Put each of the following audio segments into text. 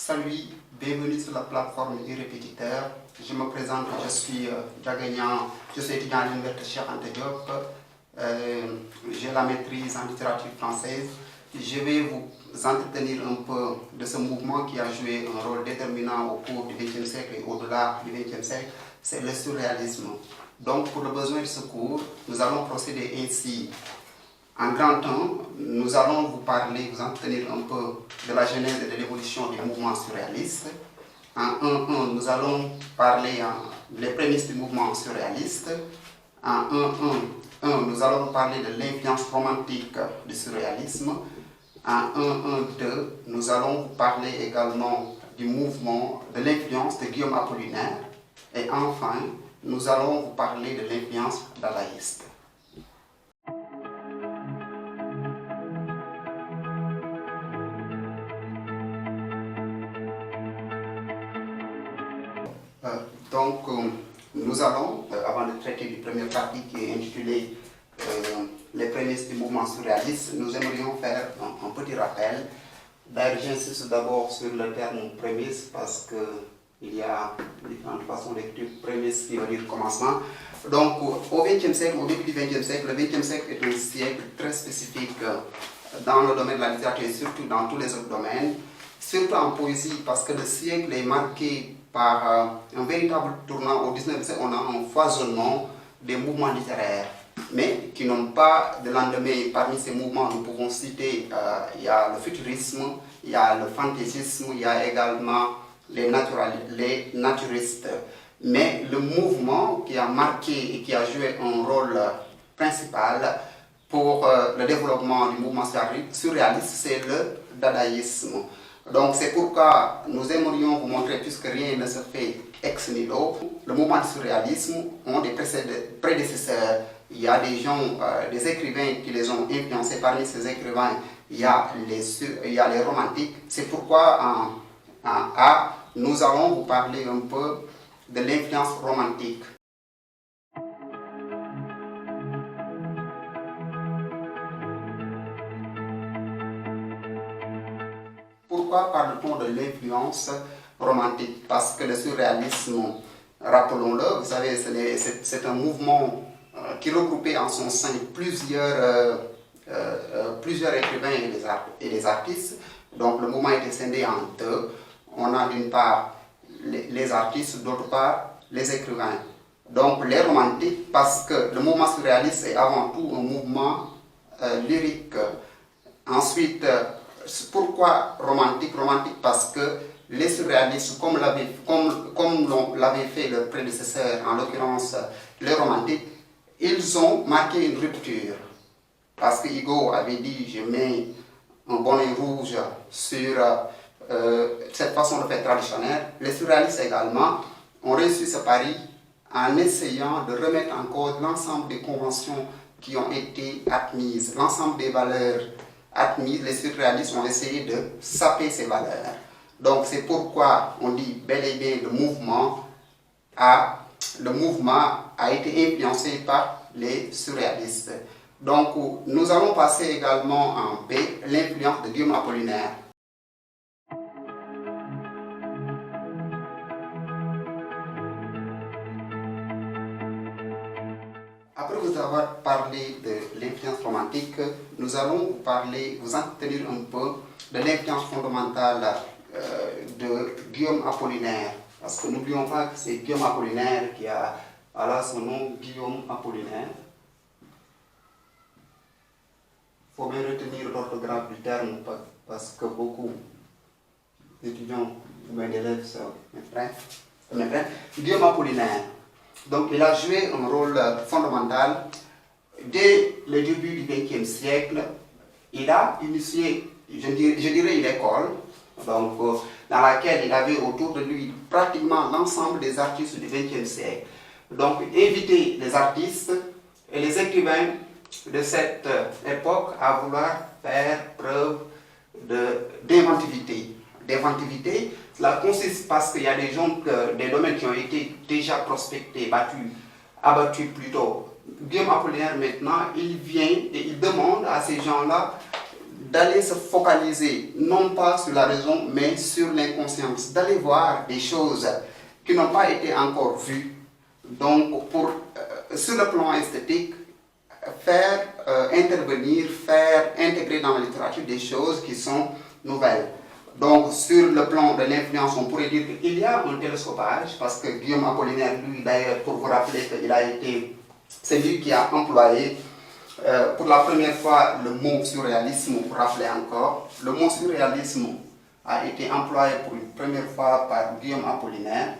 Salut, bienvenue sur la plateforme e-répétiteur. Je me présente, je suis Diagagnan, je suis étudiant à l'Université Cheikh Anta Diop. J'ai la maîtrise en littérature française. Je vais vous entretenir un peu de ce mouvement qui a joué un rôle déterminant au cours du XXe siècle et au-delà du XXe siècle, c'est le surréalisme. Donc, pour le besoin de ce cours, nous allons procéder ainsi. En grand temps, nous allons vous parler, vous entretenir un peu de la genèse et de l'évolution du mouvement surréaliste. En 1.1, nous allons parler des prémices du mouvement surréaliste. En 1.1, nous allons parler de l'influence romantique du surréalisme. En 1.1.2, nous allons vous parler également du mouvement, de l'influence de Guillaume Apollinaire. Et enfin, nous allons vous parler de l'influence dadaïste. Nous allons, avant de traiter du premier partie qui est intitulé les prémices du mouvement surréaliste, nous aimerions faire un petit rappel. D'ailleurs, j'insiste d'abord sur le terme prémisse parce qu'il y a différentes façons d'écrire prémisse qui veut dire commencement. Donc, au XXe siècle, au début du XXe siècle, le XXe siècle est un siècle très spécifique dans le domaine de la littérature et surtout dans tous les autres domaines, surtout en poésie parce que le siècle est marqué par un véritable tournant. Au XIXe siècle, on a un foisonnement des mouvements littéraires, mais qui n'ont pas de lendemain. Parmi ces mouvements, nous pouvons citer, il y a le futurisme, il y a le fantaisisme, il y a également les naturistes. Mais le mouvement qui a marqué et qui a joué un rôle principal pour le développement du mouvement surréaliste, c'est le dadaïsme. Donc c'est pourquoi nous aimerions vous montrer, puisque rien ne se fait ex nihilo, le mouvement du surréalisme ont des prédécesseurs. Il y a des gens, des écrivains qui les ont influencés. Parmi ces écrivains, il y a les romantiques. C'est pourquoi en A, nous allons vous parler un peu de l'influence romantique. Pourquoi parle-t-on de l'influence romantique? Parce que le surréalisme, rappelons-le, vous savez, c'est un mouvement qui regroupait en son sein plusieurs écrivains et des artistes. Donc le mouvement était scindé en deux. On a d'une part les artistes, d'autre part les écrivains. Donc les romantiques, parce que le mouvement surréaliste est avant tout un mouvement lyrique. Ensuite, pourquoi romantique? Romantique parce que les surréalistes, comme l'avait fait leur prédécesseur, en l'occurrence les romantiques, ils ont marqué une rupture. Parce que Hugo avait dit, je mets un bonnet rouge sur cette façon de faire traditionnelle. Les surréalistes également ont réussi ce pari en essayant de remettre en cause l'ensemble des conventions qui ont été admises, l'ensemble des valeurs admises. Les surréalistes ont essayé de saper ces valeurs. Donc c'est pourquoi on dit bel et bien le mouvement a été influencé par les surréalistes. Donc nous allons passer également en B, l'influence de Guillaume Apollinaire. Après vous avoir parlé de l'influence romantique, nous allons vous entretenir un peu de l'influence fondamentale de Guillaume Apollinaire. Parce que n'oublions pas que c'est Guillaume Apollinaire qui a son nom, Guillaume Apollinaire. Il faut bien retenir l'orthographe du terme parce que beaucoup d'étudiants ou d'élèves sont mes frères. Guillaume Apollinaire. Donc il a joué un rôle fondamental dès le début du XXe siècle. Il a initié, je dirais, une école donc, dans laquelle il avait autour de lui pratiquement l'ensemble des artistes du XXe siècle. Donc inviter les artistes et les écrivains de cette époque à vouloir faire preuve d'inventivité. Cela consiste parce qu'il y a des domaines qui ont été déjà prospectés, abattus plutôt. Guillaume Apollinaire maintenant, il vient et il demande à ces gens-là d'aller se focaliser non pas sur la raison mais sur l'inconscience, d'aller voir des choses qui n'ont pas été encore vues. Donc pour, sur le plan esthétique, faire intervenir, faire intégrer dans la littérature des choses qui sont nouvelles. Donc sur le plan de l'influence, on pourrait dire qu'il y a un télescopage, parce que Guillaume Apollinaire, lui d'ailleurs, pour vous rappeler qu'il a été, c'est lui qui a employé pour la première fois le mot surréalisme, pour rappeler encore, le mot surréalisme a été employé pour une première fois par Guillaume Apollinaire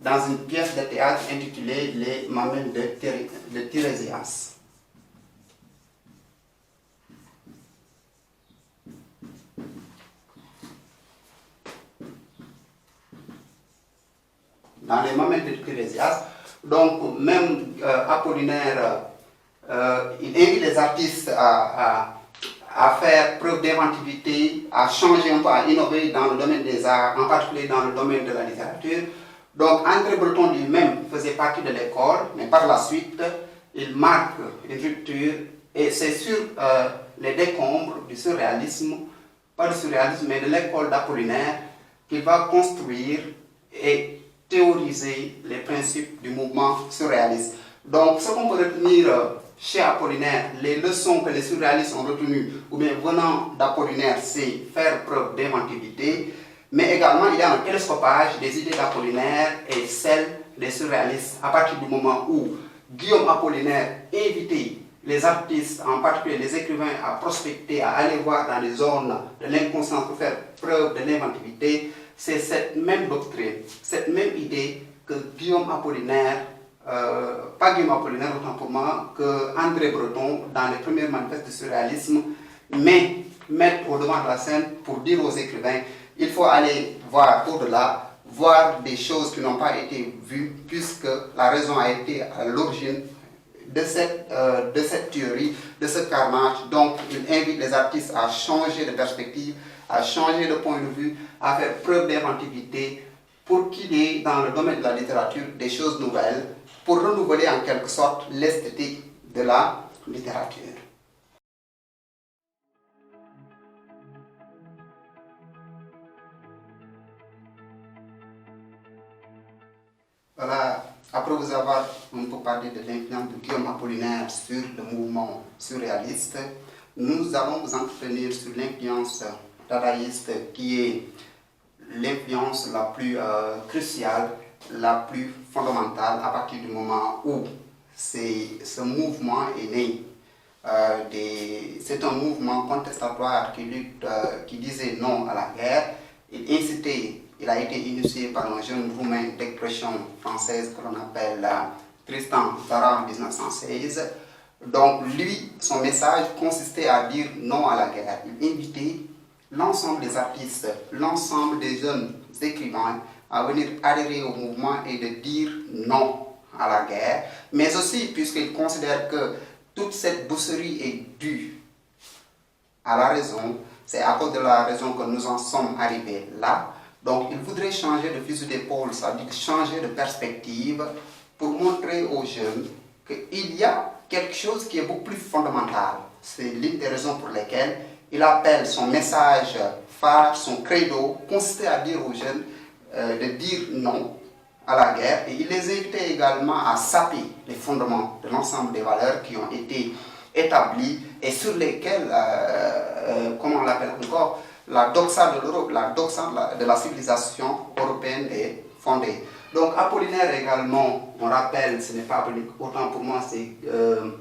dans une pièce de théâtre intitulée Les Mamelles de Tirésias. Dans les Mamelles de Tirésias, donc même Apollinaire, il invite les artistes à faire preuve d'inventivité, à changer un peu, à innover dans le domaine des arts, en particulier dans le domaine de la littérature. Donc André Breton lui-même faisait partie de l'école, mais par la suite, il marque une rupture, et c'est sur les décombres du surréalisme, pas du surréalisme, mais de l'école d'Apollinaire, qu'il va construire et théoriser les principes du mouvement surréaliste. Donc ce qu'on peut retenir chez Apollinaire, les leçons que les surréalistes ont retenues, ou bien venant d'Apollinaire, c'est faire preuve d'inventivité, mais également il y a un télescopage des idées d'Apollinaire et celles des surréalistes, à partir du moment où Guillaume Apollinaire invitait les artistes, en particulier les écrivains, à prospecter, à aller voir dans les zones de l'inconscience pour faire preuve de l'inventivité. C'est cette même doctrine, cette même idée que Guillaume Apollinaire, pas Guillaume Apollinaire autant pour moi, que André Breton dans les premiers manifestes du surréalisme, mais mettre au devant de la scène pour dire aux écrivains, il faut aller voir au-delà, voir des choses qui n'ont pas été vues, puisque la raison a été à l'origine de cette théorie, de ce carnage. Donc il invite les artistes à changer de perspective, à changer de point de vue, à faire preuve d'inventivité pour qu'il y ait dans le domaine de la littérature des choses nouvelles, pour renouveler en quelque sorte l'esthétique de la littérature. Voilà, après vous avoir un peu parlé de l'influence de Guillaume Apollinaire sur le mouvement surréaliste, nous allons vous entretenir sur l'influence dadaïste qui est l'influence la plus cruciale, la plus fondamentale à partir du moment où ce mouvement est né. C'est un mouvement contestatoire qui lutte, qui disait non à la guerre. Il a été initié par un jeune roumain d'expression française que l'on appelle Tristan Tzara en 1916. Donc lui, son message consistait à dire non à la guerre. Il invitait l'ensemble des artistes, l'ensemble des jeunes écrivains à venir adhérer au mouvement et de dire non à la guerre, mais aussi puisqu'il considère que toute cette bousserie est due à la raison, c'est à cause de la raison que nous en sommes arrivés là. Donc il voudrait changer de fusil d'épaule, c'est-à-dire changer de perspective pour montrer aux jeunes qu'il y a quelque chose qui est beaucoup plus fondamental. C'est l'une des raisons pour lesquelles il appelle son message phare, son credo, consistait à dire aux jeunes de dire non à la guerre, et il les invitait également à saper les fondements de l'ensemble des valeurs qui ont été établies et sur lesquelles, comment on l'appelle encore, la doxa de l'Europe, la doxa de la civilisation européenne est fondée. Donc Apollinaire également, on rappelle, ce n'est pas autant pour moi, c'est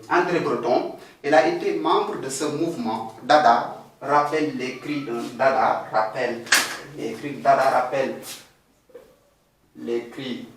André Breton. Il a été membre de ce mouvement. Dada rappelle les cris d'un Dada, rappelle les cris Dada, rappelle les cris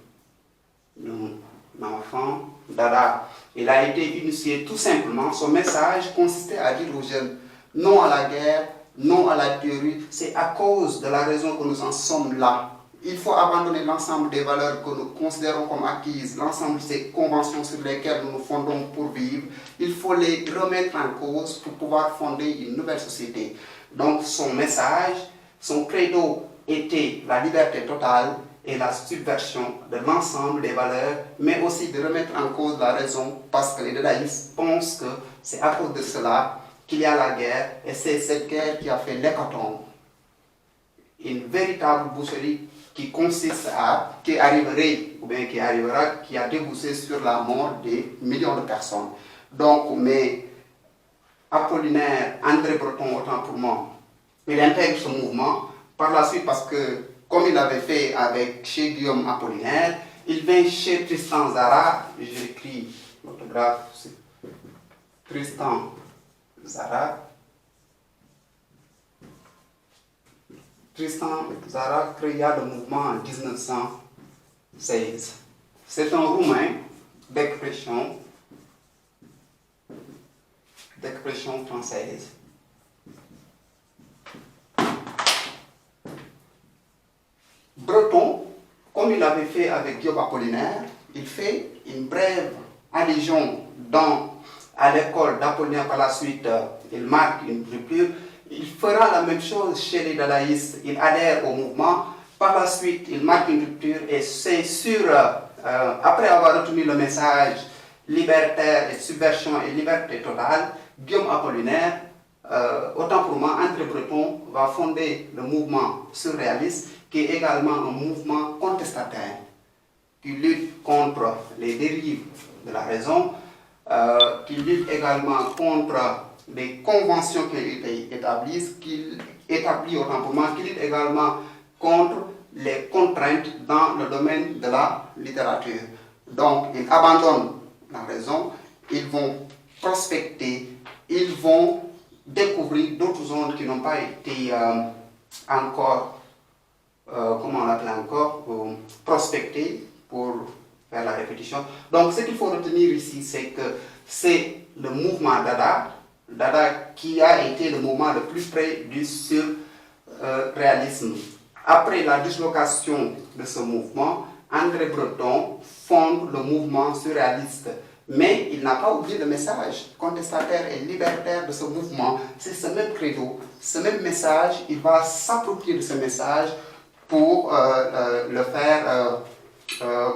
d'un enfant. Dada, il a été initié tout simplement. Son message consistait à dire aux jeunes non à la guerre, non à la théorie. C'est à cause de la raison que nous en sommes là. Il faut abandonner l'ensemble des valeurs que nous considérons comme acquises, l'ensemble de ces conventions sur lesquelles nous nous fondons pour vivre. Il faut les remettre en cause pour pouvoir fonder une nouvelle société. Donc son message, son credo était la liberté totale et la subversion de l'ensemble des valeurs, mais aussi de remettre en cause la raison, parce que les dadaïstes pensent que c'est à cause de cela qu'il y a la guerre, et c'est cette guerre qui a fait l'hécatombe. Une véritable boucherie qui consiste à, qui arriverait, ou bien qui arrivera, qui a débouché sur la mort des millions de personnes. Donc, mais Apollinaire, André Breton, autant pour moi, il intègre ce mouvement par la suite parce que, comme il l'avait fait avec chez Guillaume Apollinaire, il vient chez Tristan Tzara, j'écris l'autographe, c'est Tristan Tzara. Tristan Tzara créa le mouvement en 1916. C'est un Roumain d'expression française. Breton, comme il avait fait avec Guillaume Apollinaire, il fait une brève allusion à l'école d'Apollinaire. Par la suite, il marque une rupture. Il fera la même chose chez les dadaïstes. Il adhère au mouvement. Par la suite, il marque une rupture et c'est sûr, après avoir retenu le message libertaire et subversion et liberté totale, Guillaume Apollinaire, autant pour moi, André Breton va fonder le mouvement surréaliste qui est également un mouvement contestataire qui lutte contre les dérives de la raison, qui lutte également contre les conventions qui ont été établies, qui établit autant pour moi, qui lutte également contre les contraintes dans le domaine de la littérature. Donc, ils abandonnent la raison, ils vont prospecter, ils vont découvrir d'autres zones qui n'ont pas été encore, comment on l'appelle encore, prospectées pour faire la répétition. Donc, ce qu'il faut retenir ici, c'est que c'est le mouvement Dada qui a été le mouvement le plus près du surréalisme. Après la dislocation de ce mouvement, André Breton fonde le mouvement surréaliste. Mais il n'a pas oublié le message contestataire et libertaire de ce mouvement. C'est ce même credo, ce même message. Il va s'approprier de ce message pour le faire,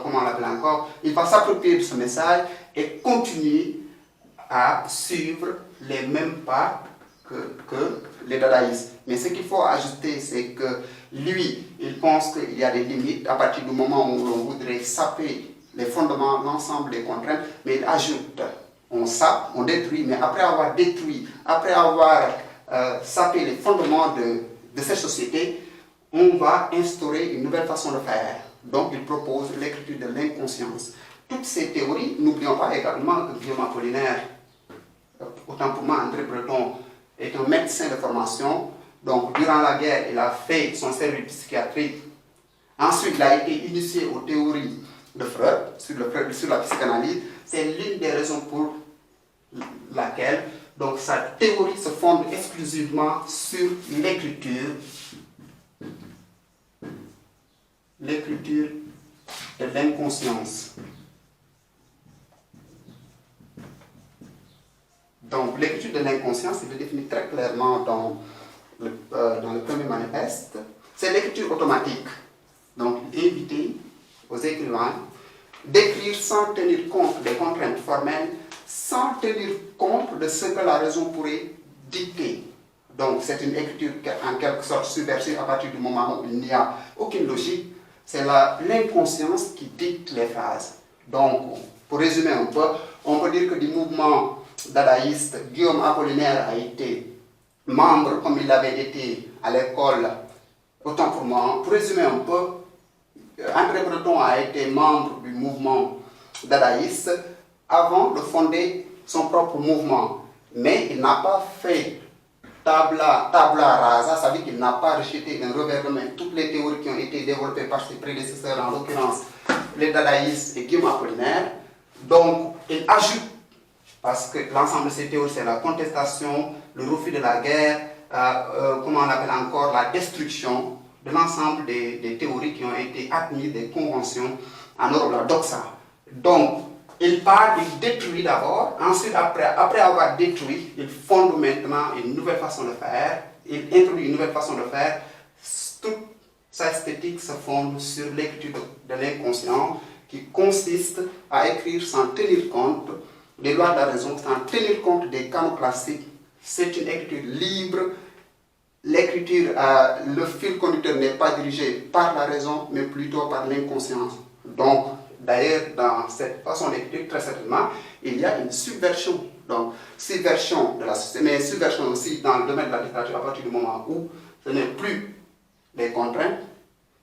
comment on l'appelle encore, il va s'approprier de ce message et continuer à suivre les mêmes pas que les dadaïstes. Mais ce qu'il faut ajouter, c'est que lui, il pense qu'il y a des limites à partir du moment où l'on voudrait saper les fondements, l'ensemble des contraintes, mais il ajoute, on sape, on détruit, mais après avoir détruit, après avoir sapé les fondements de cette société, on va instaurer une nouvelle façon de faire. Donc il propose l'écriture de l'inconscience. Toutes ces théories, n'oublions pas également que Guillaume Apollinaire, autant pour moi André Breton, est un médecin de formation. Donc durant la guerre, il a fait son service psychiatrique. Ensuite, il a été initié aux théories de Freud, sur la psychanalyse. C'est l'une des raisons pour laquelle donc, sa théorie se fonde exclusivement sur l'écriture de l'inconscience. Donc l'écriture de l'inconscience, il le définit très clairement dans le premier manifeste. C'est l'écriture automatique. Donc éviter aux écrivains d'écrire sans tenir compte des contraintes formelles, sans tenir compte de ce que la raison pourrait dicter. Donc c'est une écriture en quelque sorte subversive à partir du moment où il n'y a aucune logique. C'est l'inconscience qui dicte les phrases. Donc, pour résumer un peu, on peut dire que du mouvement dadaïste, Guillaume Apollinaire a été membre, comme il l'avait été à l'école, autant pour moi. Pour résumer un peu, André Breton a été membre du mouvement dadaïste avant de fonder son propre mouvement. Mais il n'a pas fait tabla rasa, ça veut dire qu'il n'a pas rejeté d'un revers de main toutes les théories qui ont été développées par ses prédécesseurs, en l'occurrence les dadaïstes et Guillaume Apollinaire. Donc, il ajoute, parce que l'ensemble de ces théories, c'est la contestation, le refus de la guerre, comment on appelle encore, la destruction de l'ensemble des théories qui ont été admises, des conventions en Europe, la doxa. Donc, il part, il détruit d'abord, ensuite, après avoir détruit, il fonde maintenant une nouvelle façon de faire, il introduit une nouvelle façon de faire. Toute sa esthétique se fonde sur l'écriture de l'inconscient, qui consiste à écrire sans tenir compte des lois de la raison, sans tenir compte des canons classiques c'est une écriture libre. L'écriture, le fil conducteur n'est pas dirigé par la raison, mais plutôt par l'inconscience. Donc, d'ailleurs, dans cette façon d'écriture, très certainement, il y a une subversion. Donc, subversion de la société, mais subversion aussi dans le domaine de la littérature à partir du moment où ce n'est plus des contraintes,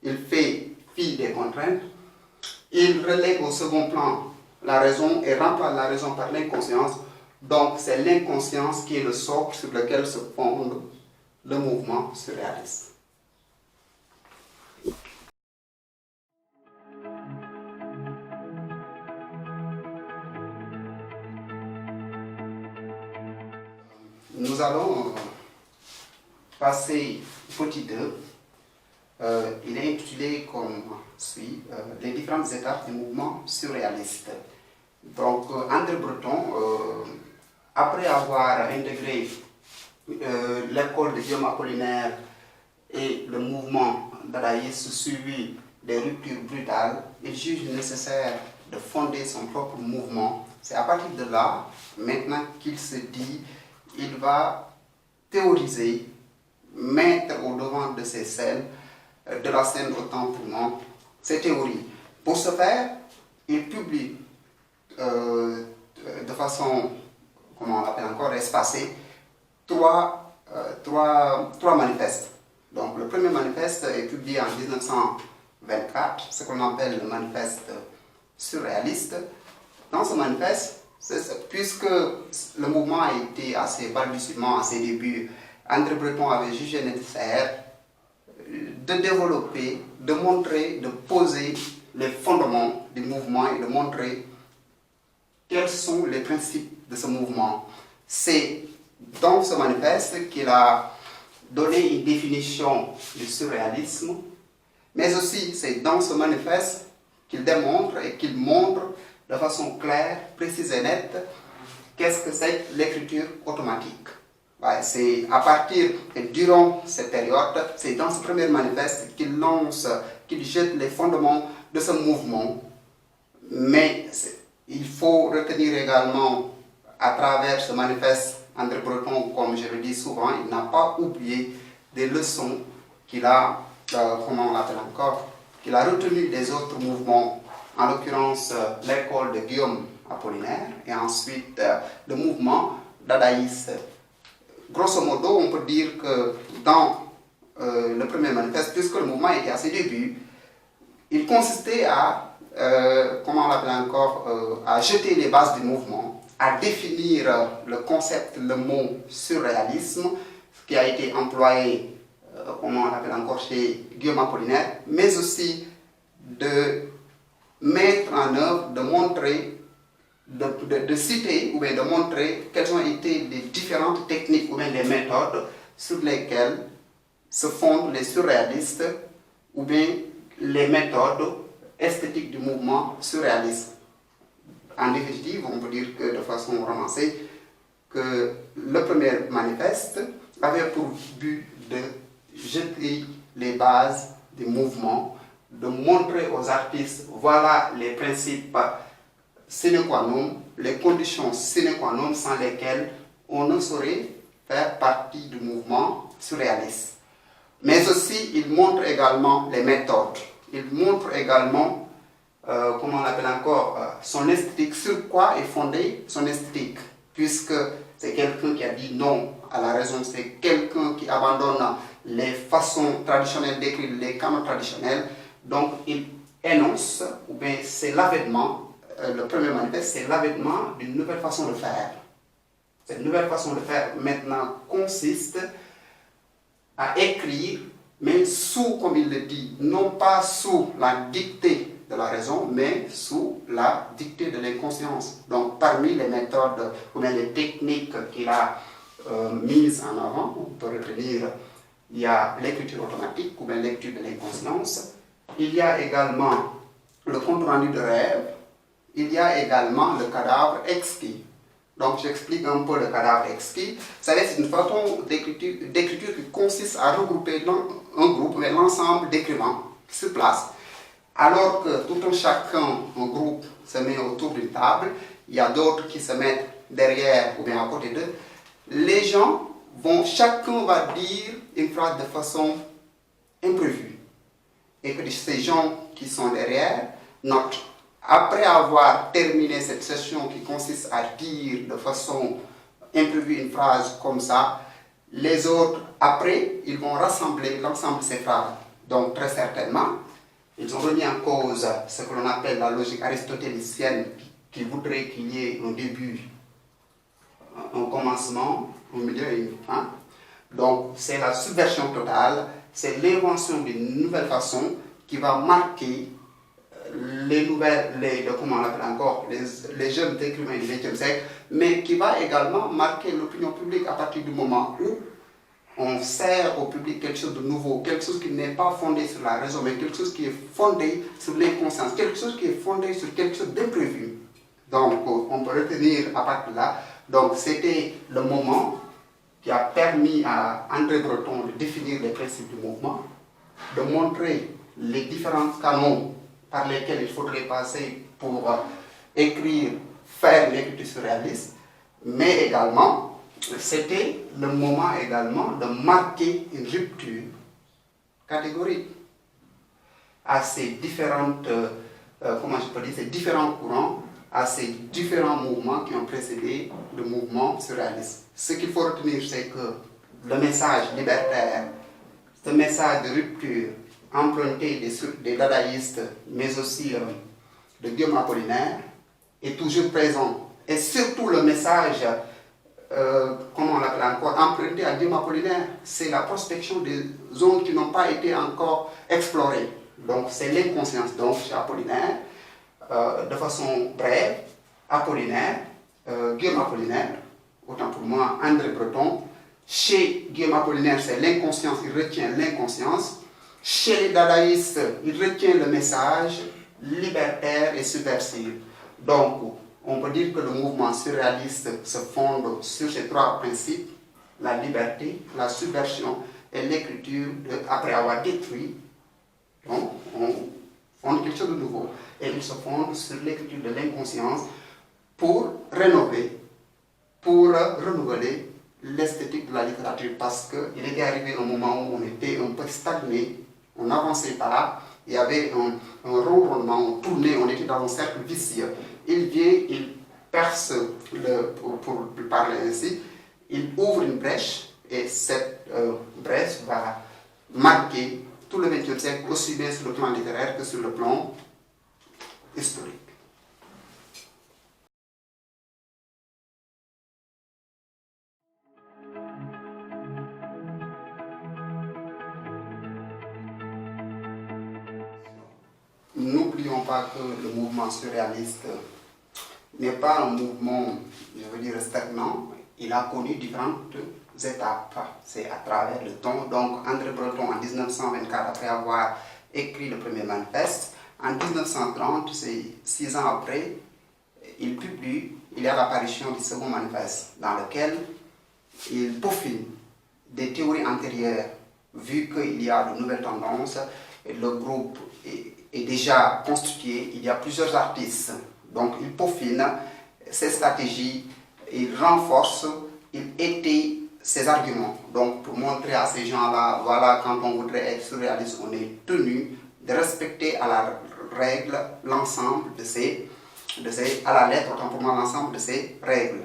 il fait fi des contraintes, il relègue au second plan la raison et remplace la raison par l'inconscience. Donc, c'est l'inconscience qui est le socle sur lequel se fonde le mouvement surréaliste. Nous allons passer au petit 2. Il est intitulé comme suit les différentes étapes du mouvement surréaliste. Donc, André Breton, après avoir intégré l'école de Guillaume Apollinaire et le mouvement dadaïste suivi des ruptures brutales, il juge nécessaire de fonder son propre mouvement. C'est à partir de là, maintenant qu'il se dit, il va théoriser, mettre au devant de ces scènes, de la scène autant pour nous, ces théories. Pour ce faire, il publie de façon, comment on l'appelle encore, espacée, trois manifestes. Donc le premier manifeste est publié en 1924, ce qu'on appelle le manifeste surréaliste. Dans ce manifeste, puisque le mouvement a été assez balbutiement à ses débuts, André Breton avait jugé nécessaire de développer, de montrer, de poser les fondements du mouvement et de montrer quels sont les principes de ce mouvement. C'est dans ce manifeste qu'il a donné une définition du surréalisme, mais aussi c'est dans ce manifeste qu'il démontre et qu'il montre de façon claire, précise et nette qu'est-ce que c'est l'écriture automatique. Ouais, c'est à partir et durant cette période, c'est dans ce premier manifeste qu'il lance, qu'il jette les fondements de ce mouvement. Mais il faut retenir également à travers ce manifeste, André Breton, comme je le dis souvent, il n'a pas oublié des leçons qu'il a, comment on l'appelle encore, qu'il a retenues des autres mouvements, en l'occurrence l'école de Guillaume Apollinaire et ensuite le mouvement dadaïste. Grosso modo, on peut dire que dans le premier manifeste, puisque le mouvement était à ses débuts, il consistait à, comment on l'appelle encore, à jeter les bases du mouvement, à définir le concept, le mot surréalisme, qui a été employé, comment on l'appelle encore, chez Guillaume Apollinaire, mais aussi de mettre en œuvre, de montrer, de citer ou bien de montrer quelles ont été les différentes techniques ou bien les méthodes sur lesquelles se fondent les surréalistes ou bien les méthodes esthétiques du mouvement surréaliste. En définitive, on peut dire que de façon romancée, que le premier manifeste avait pour but de jeter les bases du mouvement, de montrer aux artistes, voilà les principes sine qua non, les conditions sine qua non sans lesquelles on ne saurait faire partie du mouvement surréaliste. Mais aussi, il montre également les méthodes. Il montre également, comment on appelle encore, son esthétique, sur quoi est fondée son esthétique. Puisque c'est quelqu'un qui a dit non à la raison, c'est quelqu'un qui abandonne les façons traditionnelles d'écrire, les canons traditionnels. Donc, il énonce, ou bien c'est l'avènement, le premier manifeste, c'est l'avènement d'une nouvelle façon de faire. Cette nouvelle façon de faire maintenant consiste à écrire, mais sous, comme il le dit, non pas sous la dictée de la raison, mais sous la dictée de l'inconscience. Donc, parmi les méthodes ou bien les techniques qu'il a mises en avant, on peut retenir, il y a l'écriture automatique ou bien lecture de l'inconscience. Il y a également le compte-rendu de rêve. Il y a également le cadavre exquis. Donc, j'explique un peu le cadavre exquis. C'est une façon d'écriture qui consiste à regrouper un groupe, mais l'ensemble d'écrivains qui se placent. Alors que tout un chacun, un groupe, se met autour d'une table, il y a d'autres qui se mettent derrière ou bien à côté d'eux. les gens chacun va dire une phrase de façon imprévue. Et que ces gens qui sont derrière notent. Après avoir terminé cette session qui consiste à dire de façon imprévue une phrase comme ça, les autres, après, ils vont rassembler l'ensemble de ces phrases. Donc, très certainement, ils ont remis en cause ce que l'on appelle la logique aristotélicienne qui voudrait qu'il y ait un début, un commencement, un milieu et une fin. Donc, c'est la subversion totale, c'est l'invention d'une nouvelle façon qui va marquer comment on l'appelle encore, les jeunes écrivains du XXe siècle, mais qui va également marquer l'opinion publique à partir du moment où on sert au public quelque chose de nouveau, quelque chose qui n'est pas fondé sur la raison, mais quelque chose qui est fondé sur l'inconscience, quelque chose qui est fondé sur quelque chose d'imprévu. Donc, on peut retenir à partir de là. Donc, c'était le moment qui a permis à André Breton de définir les principes du mouvement, de montrer les différents canons par lesquels il faudrait passer pour écrire, faire l'écriture surréaliste, mais également, c'était le moment également de marquer une rupture catégorique à ces différentes, ces différents courants, à ces différents mouvements qui ont précédé le mouvement surréaliste. Ce qu'il faut retenir, c'est que le message libertaire, ce message de rupture emprunté des dadaïstes, mais aussi de Guillaume Apollinaire, est toujours présent. Et surtout le message, comment on l'appelle encore, emprunté à Guillaume Apollinaire, c'est la prospection des zones qui n'ont pas été encore explorées. Donc c'est l'inconscience. Donc chez Apollinaire, de façon brève, Apollinaire, Guillaume Apollinaire, autant pour moi, André Breton. Chez Guillaume Apollinaire, c'est l'inconscience, il retient l'inconscience. Chez les dadaïstes, il retient le message libertaire et subversif. Donc, on peut dire que le mouvement surréaliste se fonde sur ces trois principes, la liberté, la subversion et l'écriture, après avoir détruit, on fonde quelque chose de nouveau. Et il se fonde sur l'écriture de l'inconscience pour rénover, pour renouveler l'esthétique de la littérature, parce qu'il était arrivé un moment où on était un peu stagné, on n'avançait pas, il y avait un ronronnement, on tournait, on était dans un cercle vicieux. Il vient, il perce, pour parler ainsi, il ouvre une brèche, et cette brèche va marquer tout le XXe siècle, aussi bien sur le plan littéraire que sur le plan historique. N'oublions pas que le mouvement surréaliste n'est pas un mouvement, je veux dire, stagnant. Il a connu différentes étapes. C'est à travers le temps. Donc, André Breton, en 1924, après avoir écrit le premier manifeste, en 1930, c'est 6 ans après, il y a l'apparition du second manifeste, dans lequel il peaufine des théories antérieures, vu qu'il y a de nouvelles tendances, et le groupe est déjà constitué, il y a plusieurs artistes. Donc il peaufine ses stratégies, il renforce, il étaye ses arguments. Donc pour montrer à ces gens-là, voilà, quand on voudrait être surréaliste, on est tenu de respecter à la règle l'ensemble à la lettre, autant pour moi, l'ensemble de ces règles.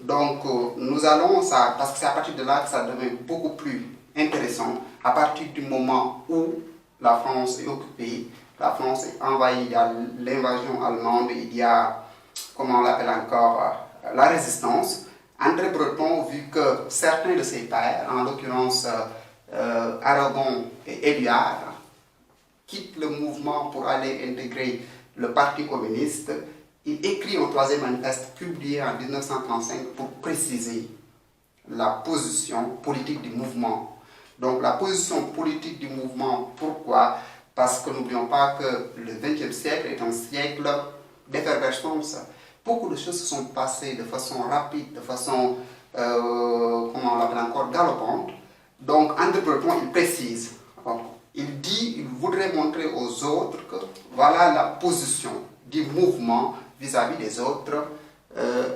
Donc nous allons, parce que c'est à partir de là que ça devient beaucoup plus intéressant, à partir du moment où la France est occupée, la France est envahie, il y a l'invasion allemande, il y a, comment on l'appelle encore, la résistance. André Breton, vu que certains de ses pairs, en l'occurrence Aragon et Éluard, quittent le mouvement pour aller intégrer le Parti communiste, il écrit un troisième manifeste publié en 1935 pour préciser la position politique du mouvement. Donc la position politique du mouvement, pourquoi? Parce que n'oublions pas que le XXe siècle est un siècle d'effervescence. Beaucoup de choses se sont passées de façon rapide, de façon, comment on l'appelle encore, galopante. Donc André Breton, il précise, il voudrait montrer aux autres que voilà la position du mouvement vis-à-vis des autres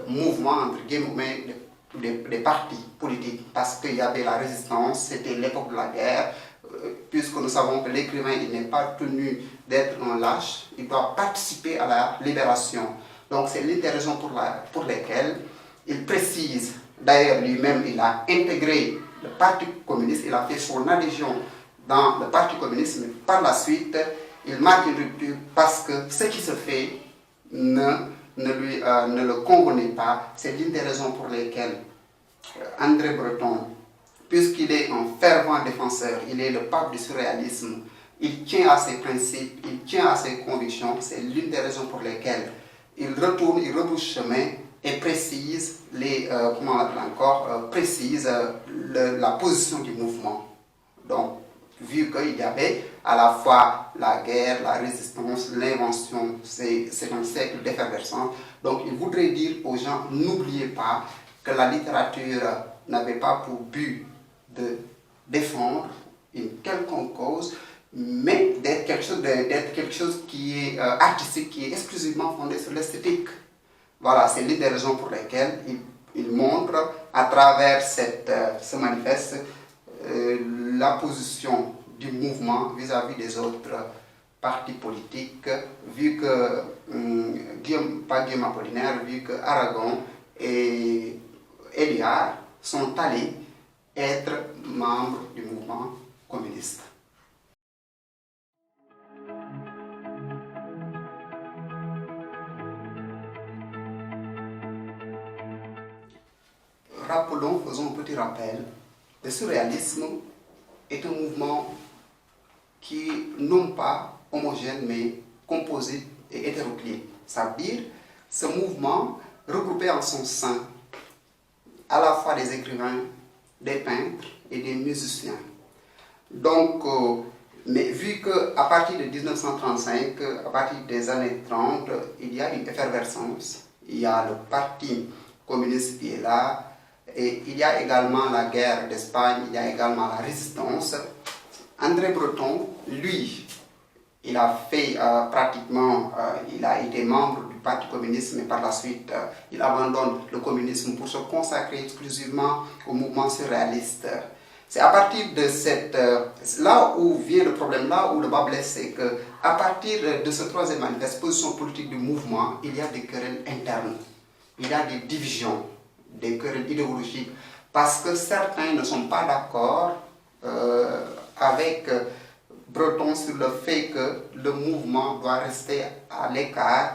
mouvements, entre guillemets, des partis politiques, parce qu'il y avait la résistance, c'était l'époque de la guerre, puisque nous savons que l'écrivain il n'est pas tenu d'être un lâche, il doit participer à la libération. Donc c'est l'une des raisons pour lesquelles il précise, d'ailleurs lui-même il a intégré le Parti communiste, il a fait son adhésion dans le Parti communiste, mais par la suite il marque une rupture parce que ce qui se fait ne le convenait pas. C'est l'une des raisons pour lesquelles André Breton, puisqu'il est un fervent défenseur, il est le pape du surréalisme, il tient à ses principes, il tient à ses convictions, c'est l'une des raisons pour lesquelles il retourne, il rebouche chemin et précise, la position du mouvement. Donc, vu qu'il y avait à la fois la guerre, la résistance, l'invention, c'est un siècle d'effervescence. Donc, il voudrait dire aux gens, n'oubliez pas que la littérature n'avait pas pour but de défendre une quelconque cause, mais d'être quelque chose qui est artistique, qui est exclusivement fondé sur l'esthétique. Voilà, c'est l'une des raisons pour lesquelles il montre à travers ce manifeste la position du mouvement vis-à-vis des autres partis politiques, vu que Guillaume Apollinaire, vu que Aragon et Éluard sont allés être membres du mouvement communiste. Rappelons, faisons un petit rappel, le surréalisme est un mouvement qui non pas homogène mais composite et hétéroclite. Ça veut dire ce mouvement regroupait en son sein à la fois des écrivains, des peintres et des musiciens. Donc, mais vu qu'à partir de 1935, à partir des années 30, il y a une effervescence, il y a le Parti communiste qui est là, et il y a également la guerre d'Espagne, il y a également la résistance. André Breton, lui, il a fait il a été membre du Parti communiste, mais par la suite, il abandonne le communisme pour se consacrer exclusivement au mouvement surréaliste. C'est à partir de là où vient le problème, là où le bas blesse, c'est qu'à partir de ce troisième manifeste, position politique du mouvement, il y a des querelles internes, il y a des divisions, des querelles idéologiques, parce que certains ne sont pas d'accord avec Breton sur le fait que le mouvement doit rester à l'écart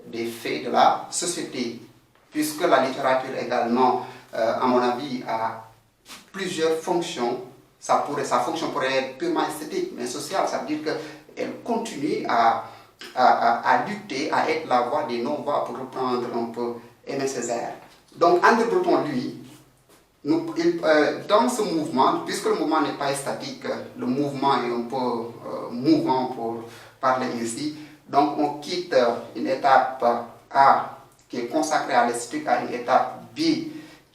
des faits de la société, puisque la littérature également, à mon avis, a plusieurs fonctions. Sa fonction pourrait être purement esthétique, mais sociale, ça veut dire qu'elle continue à lutter, à être la voix des non-voix, pour reprendre un peu Aimé Césaire. Donc André Breton, lui, dans ce mouvement, puisque le mouvement n'est pas statique, le mouvement est un peu mouvant pour parler ici, donc on quitte une étape A qui est consacrée à l'esthétique à une étape B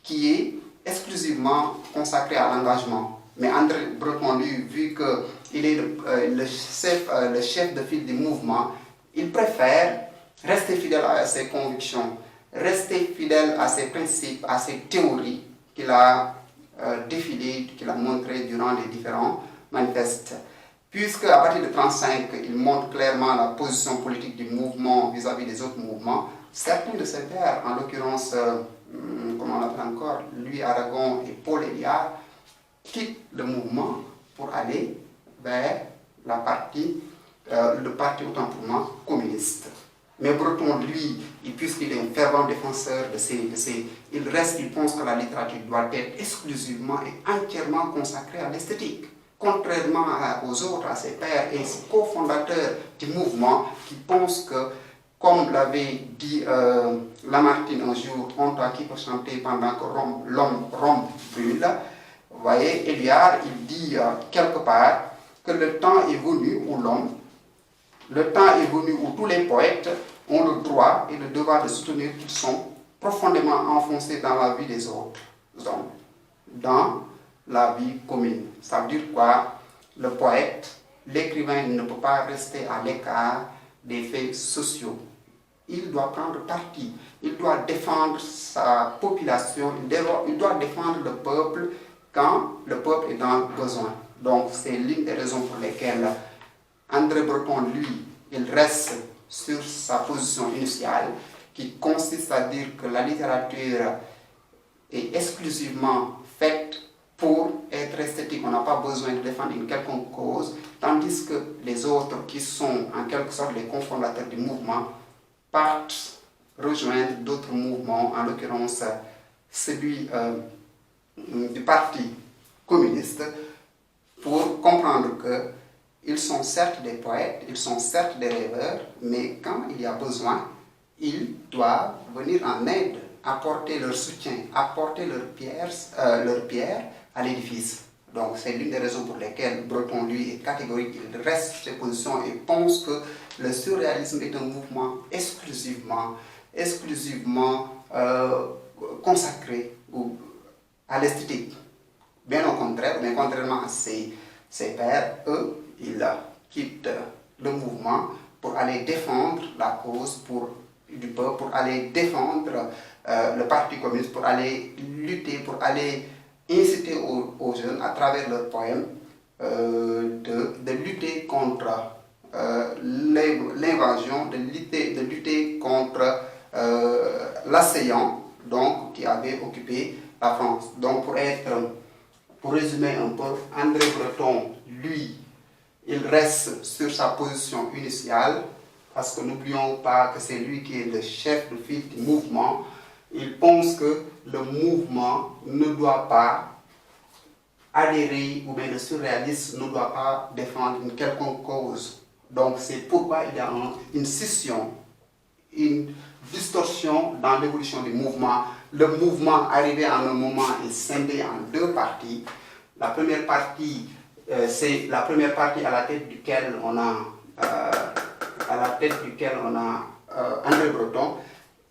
qui est exclusivement consacrée à l'engagement. Mais André Breton, lui, vu qu'il est le chef de file du mouvement, il préfère rester fidèle à ses convictions, rester fidèle à ses principes, à ses théories qu'il a défilées, qu'il a montrées durant les différents manifestes. Puisque à partir de 1935, il montre clairement la position politique du mouvement vis-à-vis des autres mouvements, certains de ses pairs, en l'occurrence, comment on l'appelle encore, Louis Aragon et Paul Éluard, quittent le mouvement pour aller vers le parti autant pour moi communiste. Mais Breton, lui, puisqu'il est un fervent défenseur il pense que la littérature doit être exclusivement et entièrement consacrée à l'esthétique. Contrairement aux autres, à ses pairs et ses cofondateurs du mouvement, qui pensent que, comme l'avait dit Lamartine un jour, on doit qui peut chanter pendant que Rome brûle. Vous voyez, Éluard, il dit quelque part que le temps est venu où tous les poètes ont le droit et le devoir de soutenir qu'ils sont profondément enfoncés dans la vie des autres hommes, dans la vie commune. Ça veut dire quoi? Le poète, l'écrivain ne peut pas rester à l'écart des faits sociaux. il doit prendre parti, il doit défendre sa population, il doit défendre le peuple quand le peuple est dans le besoin. Donc c'est l'une des raisons pour lesquelles André Breton, lui, il reste sur sa position initiale, qui consiste à dire que la littérature est exclusivement faite pour être esthétique. On n'a pas besoin de défendre une quelconque cause, tandis que les autres, qui sont en quelque sorte les cofondateurs du mouvement, partent rejoindre d'autres mouvements, en l'occurrence celui du Parti communiste, pour comprendre qu'ils sont certes des poètes, ils sont certes des rêveurs, mais quand il y a besoin, ils doivent venir en aide, apporter leur soutien, apporter leur pierre à l'édifice. Donc c'est l'une des raisons pour lesquelles Breton, lui, est catégorique, il reste sur ses positions et pense que le surréalisme est un mouvement exclusivement consacré à l'esthétique. Bien au contraire, mais contrairement à ses pairs, eux, ils quittent le mouvement pour aller défendre la cause du peuple, pour aller défendre le Parti communiste, pour aller lutter, pour aller inciter aux jeunes, à travers leurs poèmes, de lutter contre l'invasion, de lutter contre l'assaillant, donc, qui avait occupé la France. Donc pour résumer un peu, André Breton, lui, il reste sur sa position initiale, parce que n'oublions pas que c'est lui qui est le chef de file du mouvement. Il pense que le mouvement ne doit pas adhérer, ou bien le surréaliste ne doit pas défendre une quelconque cause. Donc c'est pourquoi il y a une scission, une distorsion dans l'évolution du mouvement. Le mouvement, arrivé à un moment, est scindé en deux parties. La première partie, c'est la première partie à la tête duquel on a André Breton,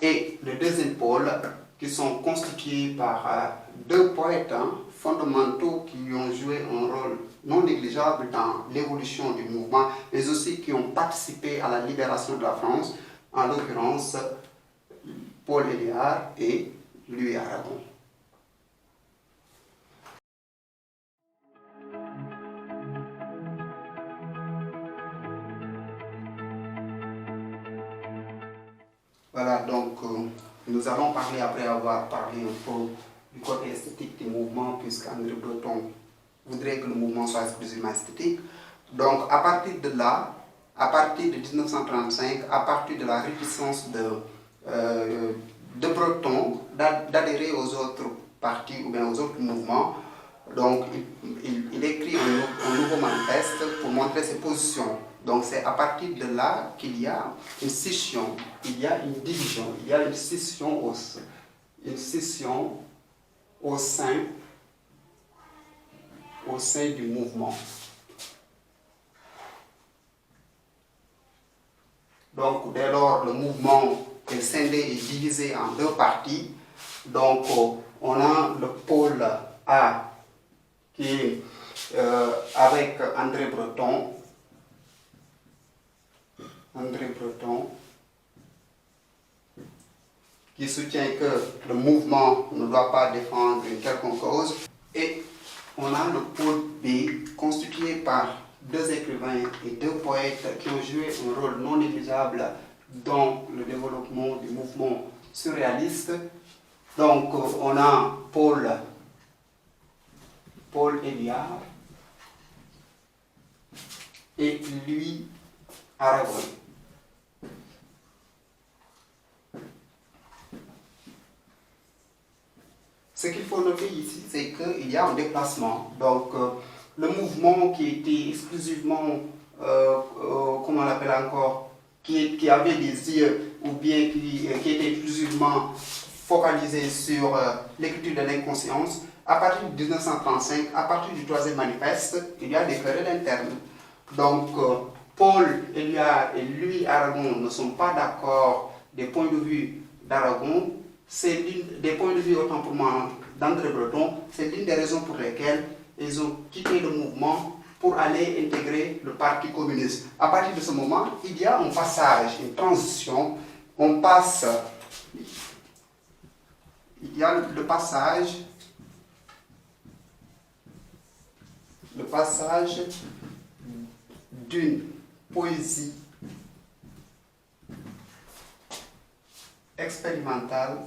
et le deuxième pôle, qui sont constitués par deux poètes fondamentaux qui ont joué un rôle non négligeable dans l'évolution du mouvement, mais aussi qui ont participé à la libération de la France, en l'occurrence Paul Éluard et Louis Aragon. Voilà, donc nous allons parler, après avoir parlé un peu du côté esthétique du mouvement, puisqu'André Breton voudrait que le mouvement soit exclusivement esthétique. Donc à partir de là, à partir de 1935, à partir de la réticence de Breton d'adhérer aux autres partis ou bien aux autres mouvements, donc il écrit un nouveau manifeste pour montrer ses positions. Donc c'est à partir de là qu'il y a une scission, il y a une division, il y a une scission au sein du mouvement. Donc dès lors, le mouvement est scindé et divisé en deux parties. Donc on a le pôle A qui est avec André Breton, qui soutient que le mouvement ne doit pas défendre une quelconque cause. Et on a le pôle B, constitué par deux écrivains et deux poètes qui ont joué un rôle non négligeable dans le développement du mouvement surréaliste. Donc on a Paul Éluard et Louis Aragon. Ce qu'il faut noter ici, c'est qu'il y a un déplacement. Donc, le mouvement qui était exclusivement, comment on l'appelle encore, qui avait des yeux, ou bien qui était exclusivement focalisé sur l'écriture de l'inconscience, à partir de 1935, à partir du troisième manifeste, il y a des querelles internes. Donc, Paul Éluard et Louis Aragon ne sont pas d'accord des points de vue d'Aragon. C'est des points de vue, autant pour moi, d'André Breton, c'est l'une des raisons pour lesquelles ils ont quitté le mouvement pour aller intégrer le Parti communiste. À partir de ce moment, il y a un passage, une transition on passe, il y a le passage d'une poésie expérimentale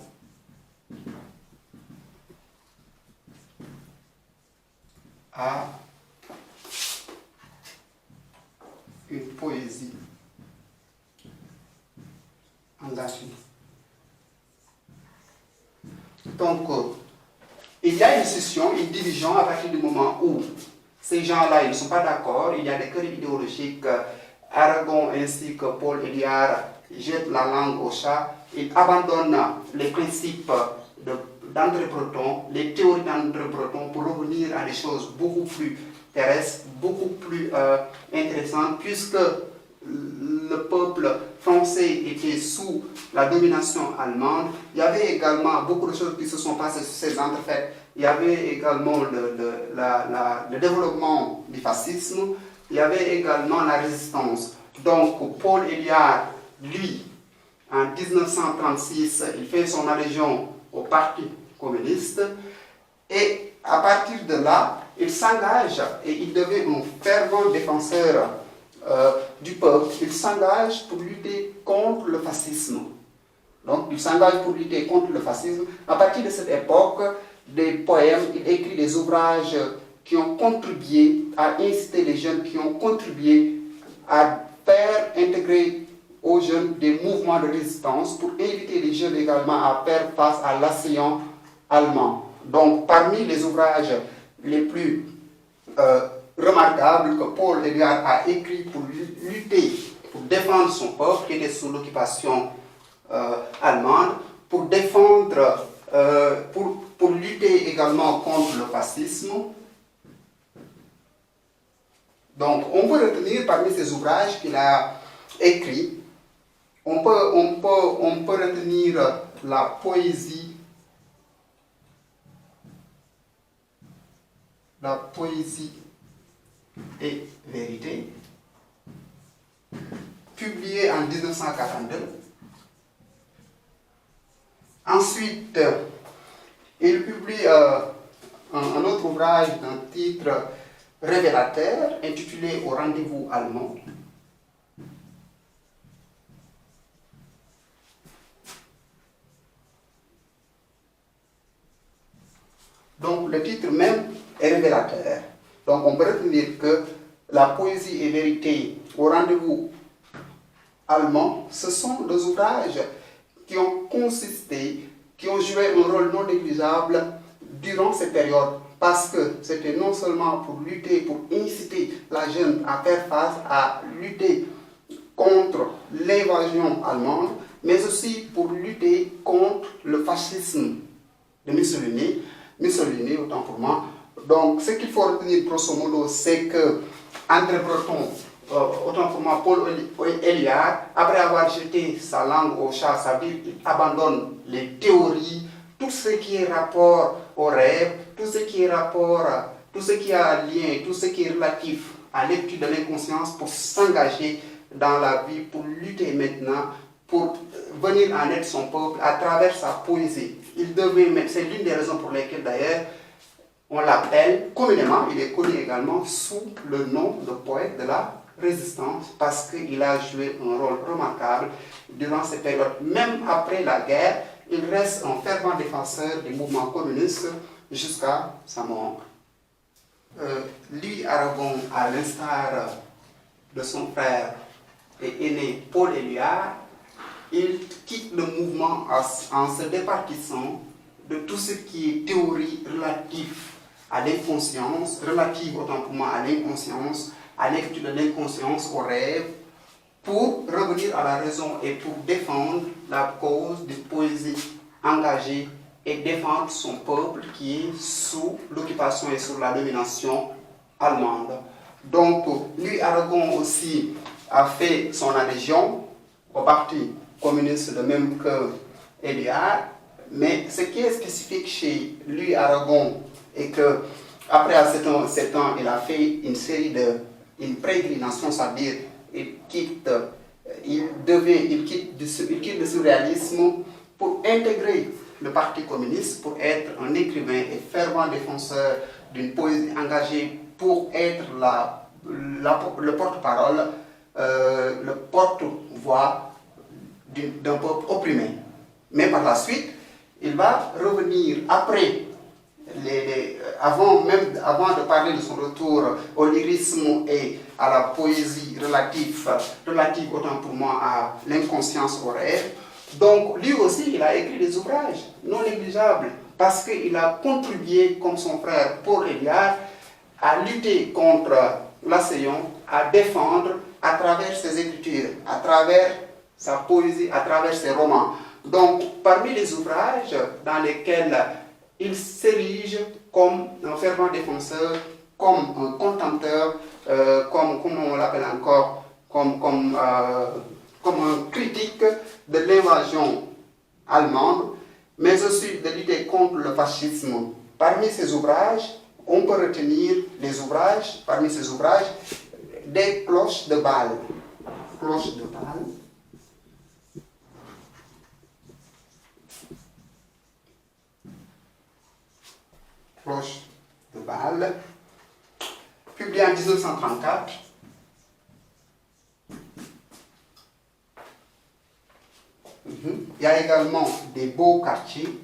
à une poésie engagée. Donc, il y a une scission, une division à partir du moment où ces gens-là, ils ne sont pas d'accord, il y a des querelles idéologiques. Aragon ainsi que Paul Éluard jettent la langue au chat, ils abandonnent les principes d'André Breton, les théories d'André Breton pour revenir à des choses beaucoup plus terrestres, beaucoup plus intéressantes, puisque le peuple français était sous la domination allemande. Il y avait également beaucoup de choses qui se sont passées sur ces entrefaites. Il y avait également le développement du fascisme. Il y avait également la résistance. Donc, Paul Éluard, lui, en 1936, il fait son adhésion au Parti communiste. Et à partir de là, il s'engage et il devient un fervent défenseur du peuple. Il s'engage pour lutter contre le fascisme. Donc, il s'engage pour lutter contre le fascisme. À partir de cette époque, des poèmes, il écrit des ouvrages qui ont contribué à inciter les jeunes, qui ont contribué à faire intégrer aux jeunes des mouvements de résistance pour inviter les jeunes également à faire face à l'assaillant allemand. Donc, parmi les ouvrages les plus remarquables que Paul Éluard a écrit pour lutter, pour défendre son peuple qui était sous l'occupation allemande, pour défendre, pour lutter également contre le fascisme. Donc, on peut retenir parmi ces ouvrages qu'il a écrits, on peut retenir la poésie et vérité, publiée en 1942. Ensuite, il publie un autre ouvrage d'un titre révélateur intitulé Au rendez-vous allemand. Donc le titre même est révélateur. Donc on peut retenir que la poésie et vérité au rendez-vous allemand, ce sont des ouvrages qui ont consisté, qui ont joué un rôle non négligeable durant cette période, parce que c'était non seulement pour lutter, pour inciter la jeune à faire face, à lutter contre l'invasion allemande, mais aussi pour lutter contre le fascisme de Mussolini, autant pour moi. Donc, ce qu'il faut retenir grosso modo, c'est que André Breton, autant pour moi, Paul Éluard, après avoir jeté sa langue au chat, ça veut dire qu'il abandonne les théories, tout ce qui est rapport au rêve, tout ce qui est rapport, tout ce qui a un lien, tout ce qui est relatif à l'étude de l'inconscience pour s'engager dans la vie, pour lutter maintenant, pour venir en aide son peuple à travers sa poésie. Il devait, c'est l'une des raisons pour lesquelles d'ailleurs on l'appelle communément, il est connu également sous le nom de poète de la résistance, parce qu'il a joué un rôle remarquable durant cette période. Même après la guerre, il reste un fervent défenseur des mouvements communistes jusqu'à sa mort. Lui, Aragon, à l'instar de son frère et aîné Paul Éluard, il quitte le mouvement en se départissant de tout ce qui est théorie relative à l'inconscience, relative autant pour moi à l'inconscience, à l'étude de l'inconscience, au rêve, pour revenir à la raison et pour défendre la cause de poésie engagée et défendre son peuple qui est sous l'occupation et sous la domination allemande. Donc, lui, Aragon aussi a fait son adhésion au Parti communiste, de même que Éluard, mais ce qui est spécifique chez lui, Aragon, est que après à 7 ans, il a fait une pérégrination, c'est-à-dire il quitte il quitte le surréalisme pour intégrer le Parti communiste, pour être un écrivain et fervent défenseur d'une poésie engagée, pour être le porte-parole, le porte-voix d'un peuple opprimé. Mais par la suite, il va revenir après, avant de parler de son retour au lyrisme et à la poésie relative autant pour moi à l'inconscience, au rêve. Donc lui aussi, il a écrit des ouvrages non négligeables parce qu'il a contribué, comme son frère Paul Éluard, à lutter contre l'assaillant, à défendre à travers ses écritures, à travers sa poésie, à travers ses romans. Donc, parmi les ouvrages dans lesquels il s'érige comme un fervent défenseur, comme un contempteur, comme on l'appelle encore, comme un critique de l'invasion allemande, mais aussi de lutter contre le fascisme. Parmi ces ouvrages, on peut retenir parmi ces ouvrages, des cloches de Bâle. Cloches de Bâle. Cloche de Bâle, publié en 1934. Il y a également des beaux quartiers.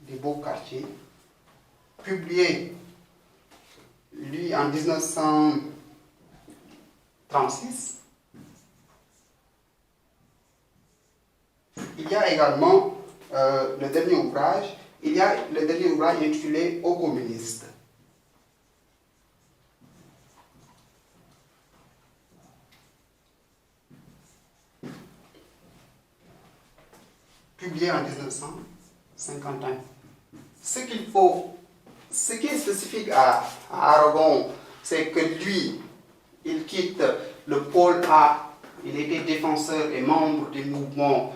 Des beaux quartiers, publié, lui, en 1936. Il y a également le dernier ouvrage intitulé Aux communistes. Publié en 1951. Ce qui est spécifique à Aragon, c'est que lui, il quitte le pôle A, il était défenseur et membre du mouvement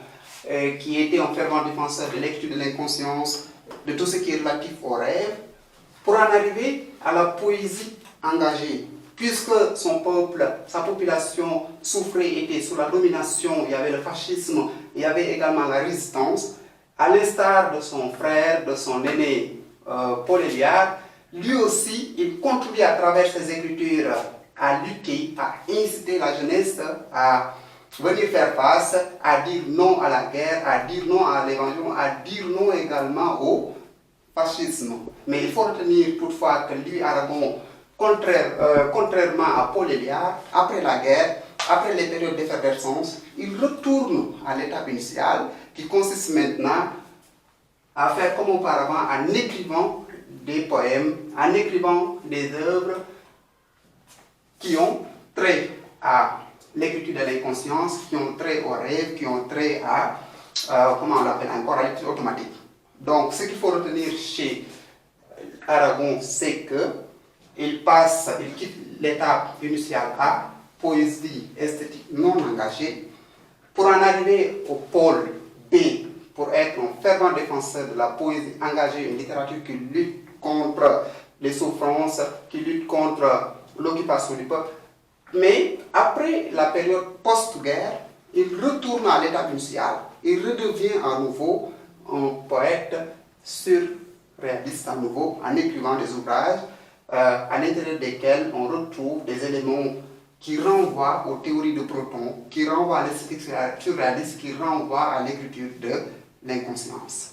qui était un fervent défenseur de l'étude de l'inconscience, de tout ce qui est relatif au rêve, pour en arriver à la poésie engagée. Puisque son peuple, sa population souffrait, était sous la domination, il y avait le fascisme, il y avait également la résistance, à l'instar de son frère, de son aîné Paul Éluard, lui aussi, il contribue à travers ses écritures à lutter, à inciter la jeunesse à venir faire face, à dire non à la guerre, à dire non à l'évangile, à dire non également au fascisme. Mais il faut retenir toutefois que lui, Aragon, contrairement à Paul Éluard, après la guerre, après les périodes d'effervescence, il retourne à l'étape initiale qui consiste maintenant à faire comme auparavant en écrivant des poèmes, en écrivant des œuvres qui ont trait à l'écriture de l'inconscience, qui ont trait au rêve, qui ont trait à, comment on l'appelle encore, à l'écriture automatique. Donc, ce qu'il faut retenir chez Aragon, c'est qu'il quitte l'étape initiale A, poésie esthétique non engagée, pour en arriver au pôle B, pour être un fervent défenseur de la poésie engagée, une littérature qui lutte contre les souffrances, qui lutte contre l'occupation du peuple. Mais après la période post-guerre, il retourne à l'étape initiale, il redevient à nouveau un poète surréaliste à nouveau, en écrivant des ouvrages à l'intérieur desquels on retrouve des éléments qui renvoient aux théories de Proton, qui renvoient à l'esthétique surréaliste, qui renvoient à l'écriture de l'inconscience.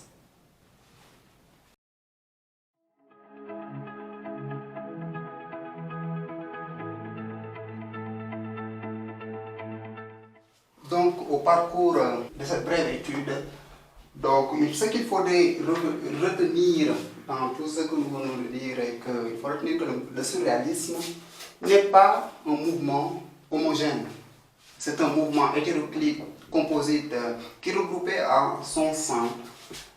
Donc, au parcours de cette brève étude, donc, ce qu'il faudrait retenir dans tout ce que nous venons de dire est qu'il faut retenir que le surréalisme n'est pas un mouvement homogène. C'est un mouvement hétéroclite, composite, qui regroupait en son sein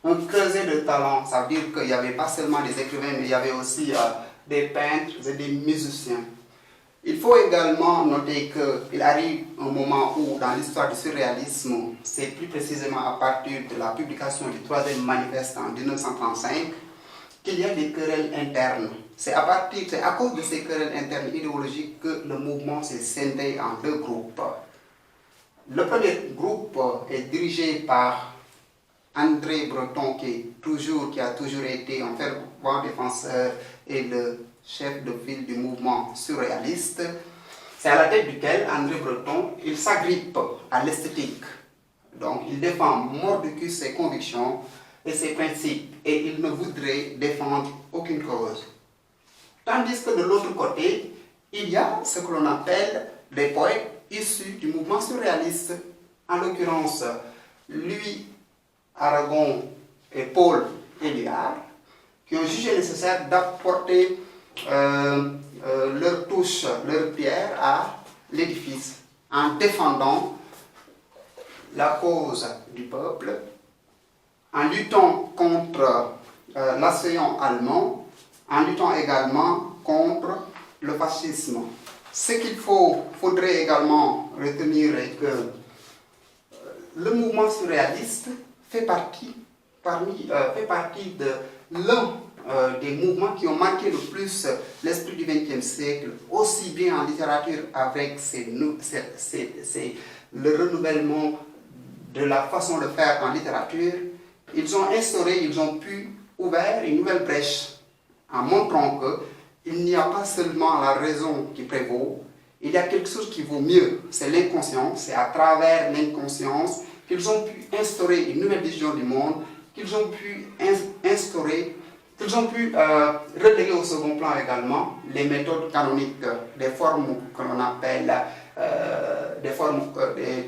un creuset de talents. Ça veut dire qu'il n'y avait pas seulement des écrivains, mais il y avait aussi des peintres et des musiciens. Il faut également noter qu'il arrive un moment où, dans l'histoire du surréalisme, c'est plus précisément à partir de la publication du troisième manifeste en 1935, qu'il y a des querelles internes. C'est à cause de ces querelles internes idéologiques que le mouvement s'est scindé en deux groupes. Le premier groupe est dirigé par André Breton, qui a toujours été un fervent défenseur et le chef de file du mouvement surréaliste. C'est à la tête duquel André Breton, il s'agrippe à l'esthétique. Donc il défend mordicus ses convictions et ses principes, et il ne voudrait défendre aucune cause. Tandis que de l'autre côté, il y a ce que l'on appelle des poètes issus du mouvement surréaliste, en l'occurrence Louis Aragon et Paul Éluard, qui ont jugé nécessaire d'apporter leur touche, leur pierre à l'édifice, en défendant la cause du peuple, en luttant contre l'assaillant allemand, en luttant également contre le fascisme. Ce qu'il faudrait également retenir est que le mouvement surréaliste fait partie de l'un des mouvements qui ont marqué le plus l'esprit du XXe siècle, aussi bien en littérature avec le renouvellement de la façon de faire en littérature. Ils ont pu ouvrir une nouvelle brèche en montrant qu'il n'y a pas seulement la raison qui prévaut, il y a quelque chose qui vaut mieux, c'est l'inconscience. C'est à travers l'inconscience qu'ils ont pu instaurer une nouvelle vision du monde, qu'ils ont pu reléguer au second plan également les méthodes canoniques, des formes que l'on appelle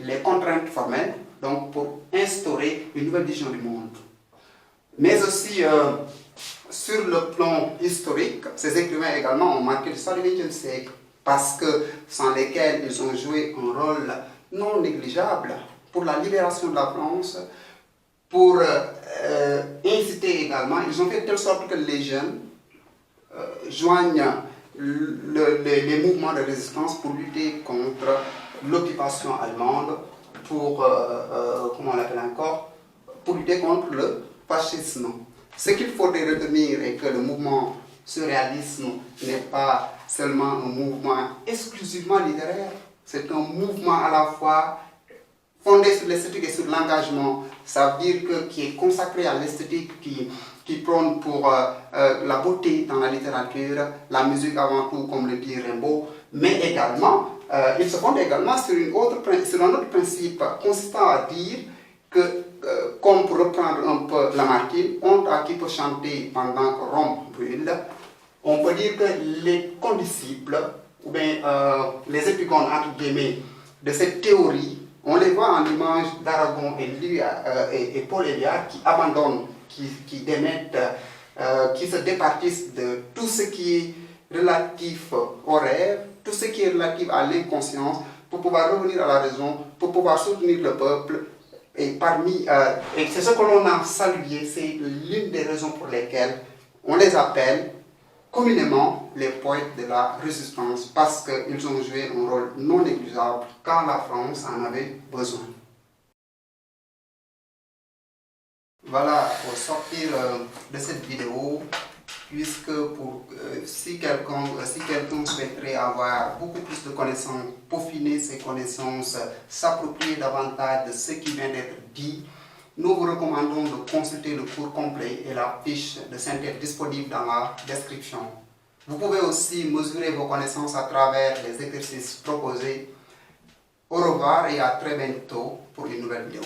les contraintes formelles, donc pour instaurer une nouvelle vision du monde. Mais aussi, sur le plan historique, ces écrivains également ont marqué l'histoire du XXe siècle, parce que sans lesquels ils ont joué un rôle non négligeable pour la libération de la France, pour inciter également, ils ont fait de telle sorte que les jeunes joignent les mouvements de résistance pour lutter contre l'occupation allemande, pour lutter contre le fascisme. Ce qu'il faudrait retenir est que le mouvement surréalisme n'est pas seulement un mouvement exclusivement littéraire, c'est un mouvement à la fois fondé sur l'esthétique et sur l'engagement. Ça veut dire qui est consacré à l'esthétique, qui prône pour la beauté dans la littérature, la musique avant tout, comme le dit Rimbaud, mais également, il se fonde également sur un autre principe consistant à dire que, comme pour reprendre un peu Lamartine, honte à qui peut chanter pendant que Rome brûle, on peut dire que les condisciples, ou bien les épigones entre guillemets, de cette théorie, on les voit en image d'Aragon et Paul Éluard qui abandonnent, qui démettent, qui se départissent de tout ce qui est relatif au rêve, tout ce qui est relatif à l'inconscience, pour pouvoir revenir à la raison, pour pouvoir soutenir le peuple. Et c'est ce que l'on a salué, c'est l'une des raisons pour lesquelles on les appelle communément les poètes de la résistance, parce qu'ils ont joué un rôle non négligeable quand la France en avait besoin. Voilà, pour sortir de cette vidéo, puisque si quelqu'un souhaiterait avoir beaucoup plus de connaissances, peaufiner ses connaissances, s'approprier davantage de ce qui vient d'être dit, nous vous recommandons de consulter le cours complet et la fiche de synthèse disponible dans la description. Vous pouvez aussi mesurer vos connaissances à travers les exercices proposés. Au revoir et à très bientôt pour une nouvelle vidéo.